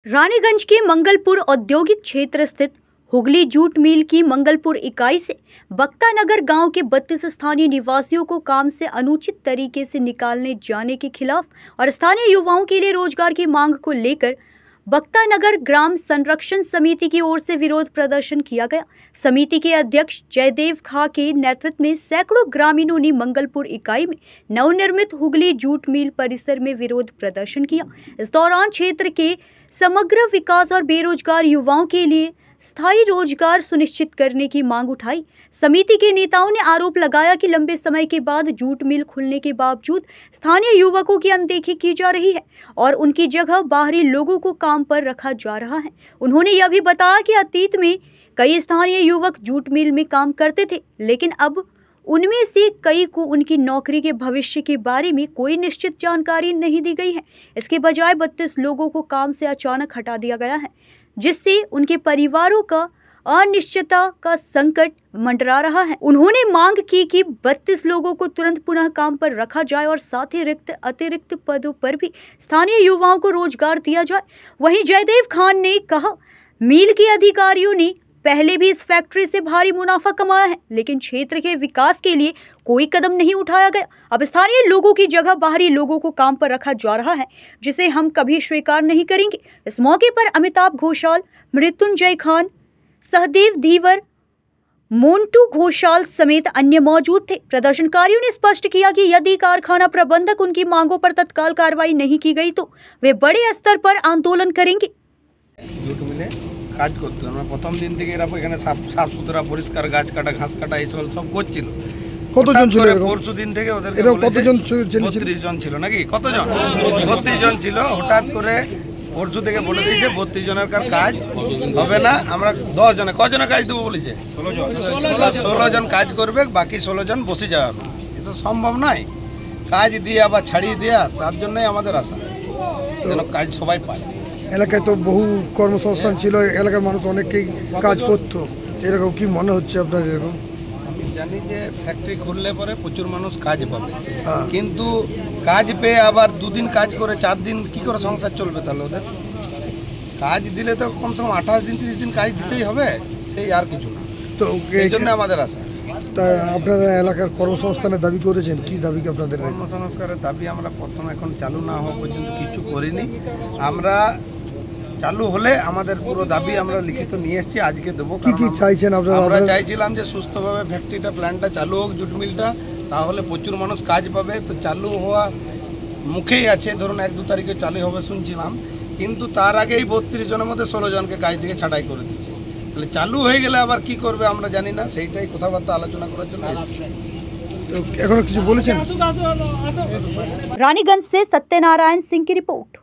रानीगंज के मंगलपुर औद्योगिक क्षेत्र स्थित हुगली जूट मिल की मंगलपुर इकाई से बक्ता नगर गांव के 32 स्थानीय निवासियों को काम से अनुचित तरीके से निकालने जाने के खिलाफ और स्थानीय युवाओं के लिए रोजगार की मांग को लेकर बक्ता नगर ग्राम संरक्षण समिति की ओर से विरोध प्रदर्शन किया गया। समिति के अध्यक्ष जयदेव खा के नेतृत्व में सैकड़ों ग्रामीणों ने मंगलपुर इकाई में नवनिर्मित हुगली जूट मिल परिसर में विरोध प्रदर्शन किया। इस दौरान क्षेत्र के समग्र विकास और बेरोजगार युवाओं के लिए स्थायी रोजगार सुनिश्चित करने की मांग उठाई। समिति के नेताओं ने आरोप लगाया कि लंबे समय के बाद जूट मिल खुलने के बावजूद स्थानीय युवकों की अनदेखी की जा रही है और उनकी जगह बाहरी लोगों को काम पर रखा जा रहा है। उन्होंने यह भी बताया कि अतीत में कई स्थानीय युवक जूट मिल में काम करते थे, लेकिन अब उनमें से कई को उनकी नौकरी के भविष्य के बारे में कोई निश्चित जानकारी नहीं दी गई है। इसके बजाय 32 लोगों को काम से अचानक हटा दिया गया है, जिससे उनके परिवारों का अनिश्चितता का संकट मंडरा रहा है। उन्होंने मांग की कि 32 लोगों को तुरंत पुनः काम पर रखा जाए और साथ ही अतिरिक्त पदों पर भी स्थानीय युवाओं को रोजगार दिया जाए। वहीं जयदेव खान ने कहा, मिल के अधिकारियों ने पहले भी इस फैक्ट्री से भारी मुनाफा कमाया है, लेकिन क्षेत्र के विकास के लिए कोई कदम नहीं उठाया गया। अब स्थानीय लोगों की जगह बाहरी लोगों को काम पर रखा जा रहा है, जिसे हम कभी स्वीकार नहीं करेंगे। इस मौके पर अमिताभ घोषाल, मृत्युंजय खान, सहदेव धीवर, मोन्टू घोषाल समेत अन्य मौजूद थे। प्रदर्शनकारियों ने स्पष्ट किया कि यदि कारखाना प्रबंधक उनकी मांगों पर तत्काल कार्रवाई नहीं की गई तो वे बड़े स्तर पर आंदोलन करेंगे। কাজ করতে আমরা প্রথম দিন থেকে এরা এখানে সাফ সুতরা পরিষ্কার গাছ কাটা ঘাস কাটা এই সব করছিল। কতজন ছিল পরশু দিন থেকে ওদেরকে কতজন 32 জন ছিল নাকি কতজন 32 জন ছিল। হঠাৎ করে পরশু থেকে বলে দিয়েছে 32 জনের কাজ হবে না, আমরা 10 জনে কজনের কাজ দেবো বলেছে 16 জন কাজ করবে, বাকি 16 জন বসে যাবে। এটা সম্ভব নয়, কাজ দিয়ে আবার ছাড়িয়ে দেওয়া, তার জন্যই আমাদের আশা যেন কাজ সবাই পায়। এলাকায় তো বহু কর্মসংস্থান ছিল, এলাকার মানুষ অনেকেই কাজ করতো, এরকম কি মনে হচ্ছে আপনার? এরকম আমি জানি যে ফ্যাক্টরি খুললে পরে প্রচুর মানুষ কাজ পাবে, কিন্তু কাজ পেয়ে আবার 2 দিন কাজ করে 4 দিন কি করে সংসার চলবে? তাহলে ওদের কাজ দিলে তো কমসে কম 28 দিন 30 দিন কাজ দিতেই হবে, সেই আর কিছু না। তো এই জন্য আমাদের আশা। তা আপনারা এলাকার কর্মসংস্থানের দাবি করেছেন, কি দাবি কি আপনাদের? কর্মসংস্কারের দাবি আমরা প্রথম এখন চালু না হওয়া পর্যন্ত কিছু করিনি। আমরা চালু হলে আমাদের পুরো দাবি আমরা লিখিত নিয়ে এসেছি, আজকে দেবো। কি কি চাইছেন আপনারা? আমরা চাইছিলাম যে সুস্থভাবে ফ্যাক্টরিটা প্ল্যান্টটা চালু হোক, জুট মিলটা, তাহলে প্রচুর মানুষ কাজ পাবে। তো চালু হওয়া মুখেই আছে, ধরুন 1-2 তারিখে চালু হবে শুনছিলাম, কিন্তু তার আগেই 32 জনের মধ্যে 16 জনকে কাজ থেকে ছাঁটাই করে দিচ্ছে। তাহলে চালু হয়ে গেলে আবার কি করবে আমরা জানি না, সেইটাই কথাবার্তা আলোচনা করার জন্য এসেছি। তো এখনো কিছু বলেছেন? रानीगंज से सत्यनारायण सिंह की रिपोर्ट।